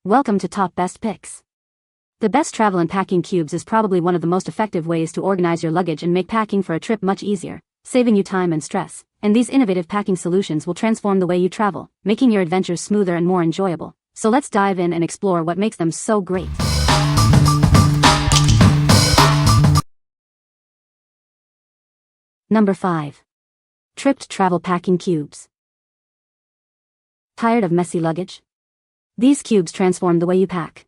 Welcome to Top Best Picks. The best Travelon Packing Cubes is probably one of the most effective ways to organize your luggage and make packing for a trip much easier, saving you time and stress. And these innovative packing solutions will transform the way you travel, making your adventures smoother and more enjoyable. So let's dive in and explore what makes them so great. Number 5. Tripped Travel Packing Cubes. Tired of messy luggage? These cubes transform the way you pack.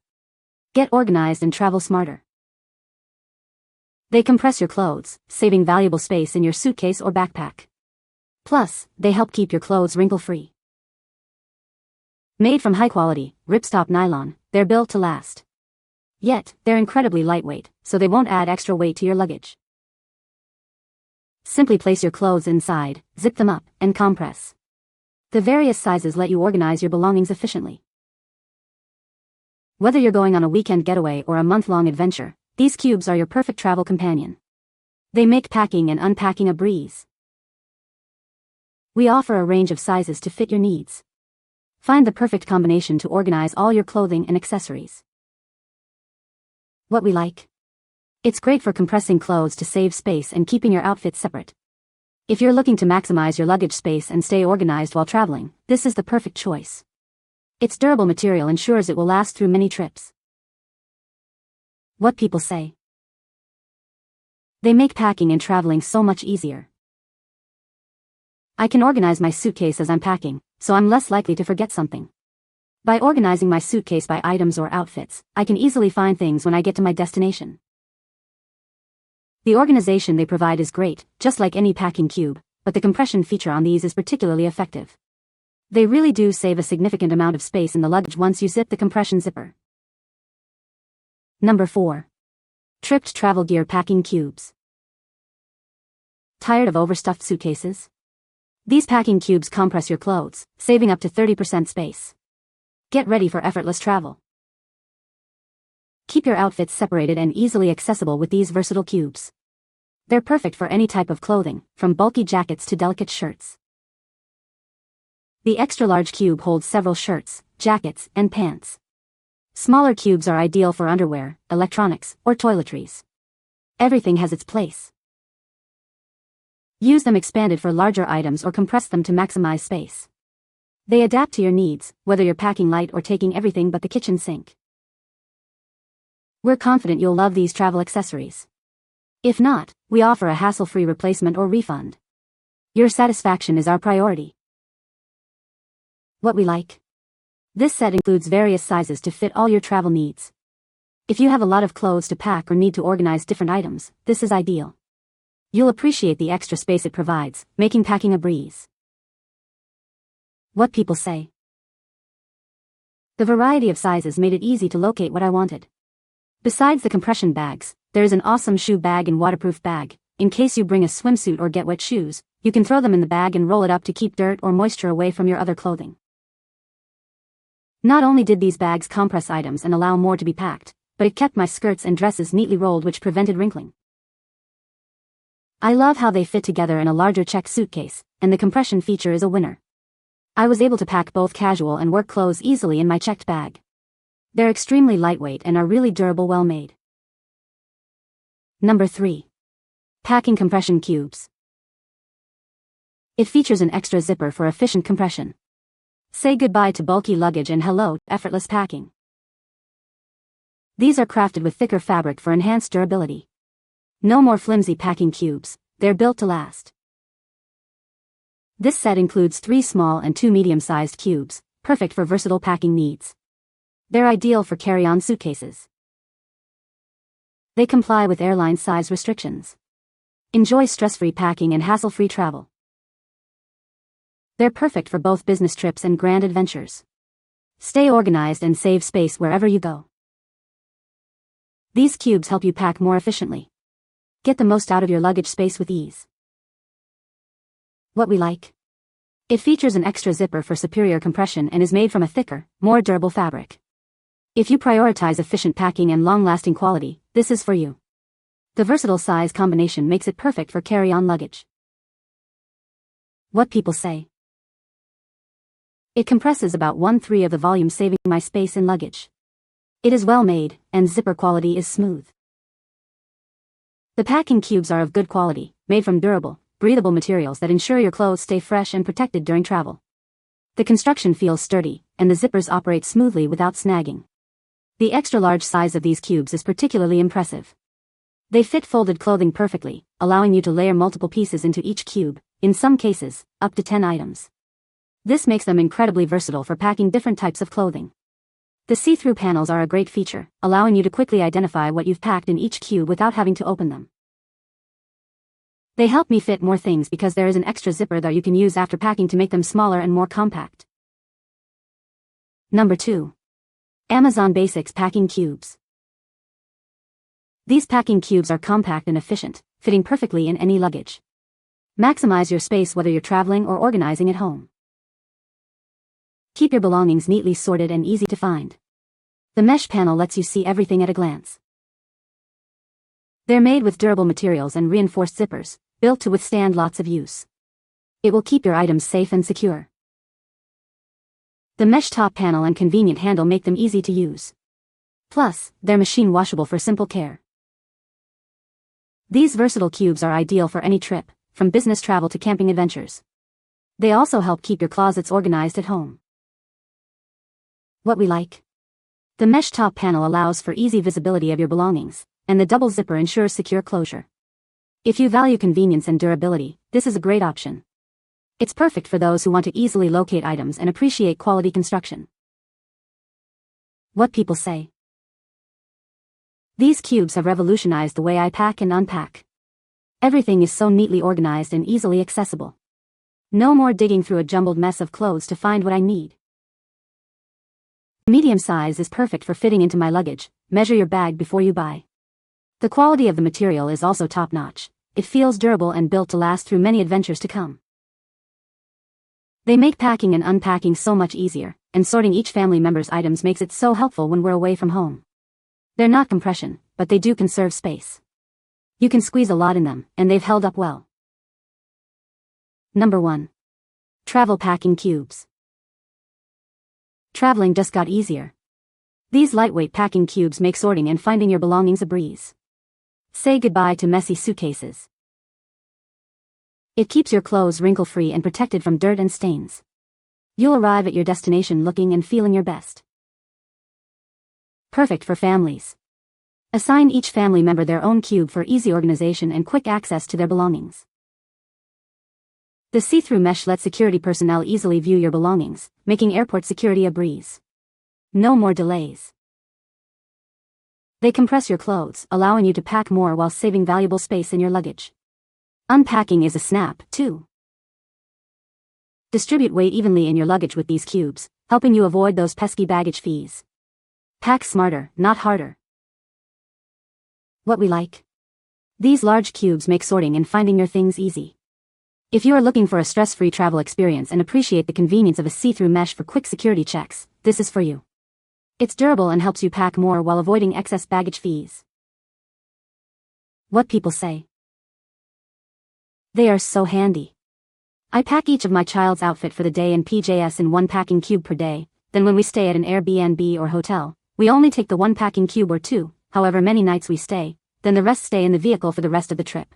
Get organized and travel smarter. They compress your clothes, saving valuable space in your suitcase or backpack. Plus, they help keep your clothes wrinkle-free. Made from high-quality, ripstop nylon, they're built to last. Yet, they're incredibly lightweight, so they won't add extra weight to your luggage. Simply place your clothes inside, zip them up, and compress. The various sizes let you organize your belongings efficiently. Whether you're going on a weekend getaway or a month-long adventure, these cubes are your perfect travel companion. They make packing and unpacking a breeze. We offer a range of sizes to fit your needs. Find the perfect combination to organize all your clothing and accessories. What we like? It's great for compressing clothes to save space and keeping your outfits separate. If you're looking to maximize your luggage space and stay organized while traveling, this is the perfect choice. Its durable material ensures it will last through many trips. What people say? They make packing and traveling so much easier. I can organize my suitcase as I'm packing, so I'm less likely to forget something. By organizing my suitcase by items or outfits, I can easily find things when I get to my destination. The organization they provide is great, just like any packing cube, but the compression feature on these is particularly effective. They really do save a significant amount of space in the luggage once you zip the compression zipper. Number 4. Tripped Travel Gear Packing Cubes. Tired of overstuffed suitcases? These packing cubes compress your clothes, saving up to 30% space. Get ready for effortless travel. Keep your outfits separated and easily accessible with these versatile cubes. They're perfect for any type of clothing, from bulky jackets to delicate shirts. The extra-large cube holds several shirts, jackets, and pants. Smaller cubes are ideal for underwear, electronics, or toiletries. Everything has its place. Use them expanded for larger items or compress them to maximize space. They adapt to your needs, whether you're packing light or taking everything but the kitchen sink. We're confident you'll love these travel accessories. If not, we offer a hassle-free replacement or refund. Your satisfaction is our priority. What we like? This set includes various sizes to fit all your travel needs. If you have a lot of clothes to pack or need to organize different items, this is ideal. You'll appreciate the extra space it provides, making packing a breeze. What people say? The variety of sizes made it easy to locate what I wanted. Besides the compression bags, there's an awesome shoe bag and waterproof bag. In case you bring a swimsuit or get wet shoes, you can throw them in the bag and roll it up to keep dirt or moisture away from your other clothing. Not only did these bags compress items and allow more to be packed, but it kept my skirts and dresses neatly rolled, which prevented wrinkling. I love how they fit together in a larger checked suitcase, and the compression feature is a winner. I was able to pack both casual and work clothes easily in my checked bag. They're extremely lightweight and are really durable, well made. Number 3. Packing Compression Cubes. It features an extra zipper for efficient compression. Say goodbye to bulky luggage and hello to effortless packing. These are crafted with thicker fabric for enhanced durability. No more flimsy packing cubes, they're built to last. This set includes 3 small and 2 medium-sized cubes, perfect for versatile packing needs. They're ideal for carry-on suitcases. They comply with airline size restrictions. Enjoy stress-free packing and hassle-free travel. They're perfect for both business trips and grand adventures. Stay organized and save space wherever you go. These cubes help you pack more efficiently. Get the most out of your luggage space with ease. What we like? It features an extra zipper for superior compression and is made from a thicker, more durable fabric. If you prioritize efficient packing and long-lasting quality, this is for you. The versatile size combination makes it perfect for carry-on luggage. What people say? It compresses about 1/3 of the volume, saving my space in luggage. It is well made, and zipper quality is smooth. The packing cubes are of good quality, made from durable, breathable materials that ensure your clothes stay fresh and protected during travel. The construction feels sturdy, and the zippers operate smoothly without snagging. The extra-large size of these cubes is particularly impressive. They fit folded clothing perfectly, allowing you to layer multiple pieces into each cube, in some cases, up to 10 items. This makes them incredibly versatile for packing different types of clothing. The see-through panels are a great feature, allowing you to quickly identify what you've packed in each cube without having to open them. They help me fit more things because there is an extra zipper that you can use after packing to make them smaller and more compact. Number 2. Amazon Basics Packing Cubes. These packing cubes are compact and efficient, fitting perfectly in any luggage. Maximize your space whether you're traveling or organizing at home. Keep your belongings neatly sorted and easy to find. The mesh panel lets you see everything at a glance. They're made with durable materials and reinforced zippers, built to withstand lots of use. It will keep your items safe and secure. The mesh top panel and convenient handle make them easy to use. Plus, they're machine washable for simple care. These versatile cubes are ideal for any trip, from business travel to camping adventures. They also help keep your closets organized at home. What we like. The mesh top panel allows for easy visibility of your belongings, and the double zipper ensures secure closure. If you value convenience and durability, this is a great option. It's perfect for those who want to easily locate items and appreciate quality construction. What people say. These cubes have revolutionized the way I pack and unpack. Everything is so neatly organized and easily accessible. No more digging through a jumbled mess of clothes to find what I need. Medium size is perfect for fitting into my luggage. Measure your bag before you buy. The quality of the material is also top-notch. It feels durable and built to last through many adventures to come. They make packing and unpacking so much easier, and sorting each family member's items makes it so helpful when we're away from home. They're not compression, but they do conserve space. You can squeeze a lot in them, and they've held up well. Number 1. Travel Packing Cubes. Traveling just got easier. These lightweight packing cubes make sorting and finding your belongings a breeze. Say goodbye to messy suitcases. It keeps your clothes wrinkle-free and protected from dirt and stains. You'll arrive at your destination looking and feeling your best. Perfect for families. Assign each family member their own cube for easy organization and quick access to their belongings. The see-through mesh lets security personnel easily view your belongings, making airport security a breeze. No more delays. They compress your clothes, allowing you to pack more while saving valuable space in your luggage. Unpacking is a snap, too. Distribute weight evenly in your luggage with these cubes, helping you avoid those pesky baggage fees. Pack smarter, not harder. What we like. These large cubes make sorting and finding your things easy. If you are looking for a stress-free travel experience and appreciate the convenience of a see-through mesh for quick security checks, this is for you. It's durable and helps you pack more while avoiding excess baggage fees. What people say. They are so handy. I pack each of my child's outfit for the day in PJs in one packing cube per day, then when we stay at an Airbnb or hotel, we only take the one packing cube or two, however many nights we stay, then the rest stay in the vehicle for the rest of the trip.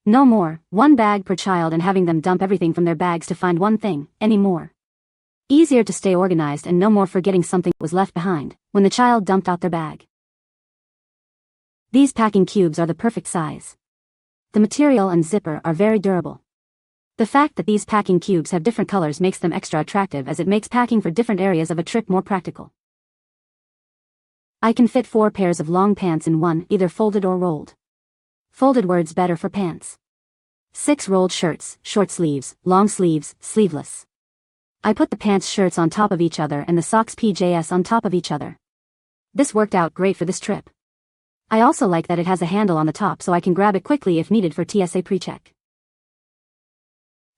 No more, one bag per child and having them dump everything from their bags to find one thing, anymore. Easier to stay organized and no more forgetting something was left behind, when the child dumped out their bag. These packing cubes are the perfect size. The material and zipper are very durable. The fact that these packing cubes have different colors makes them extra attractive as it makes packing for different areas of a trip more practical. I can fit 4 pairs of long pants in one, either folded or rolled. Folded words better for pants. 6 rolled shirts, short sleeves, long sleeves, sleeveless. I put the pants shirts on top of each other and the socks PJs on top of each other. This worked out great for this trip. I also like that it has a handle on the top so I can grab it quickly if needed for TSA pre-check.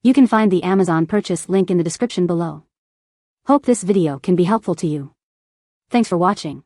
You can find the Amazon purchase link in the description below. Hope this video can be helpful to you. Thanks for watching.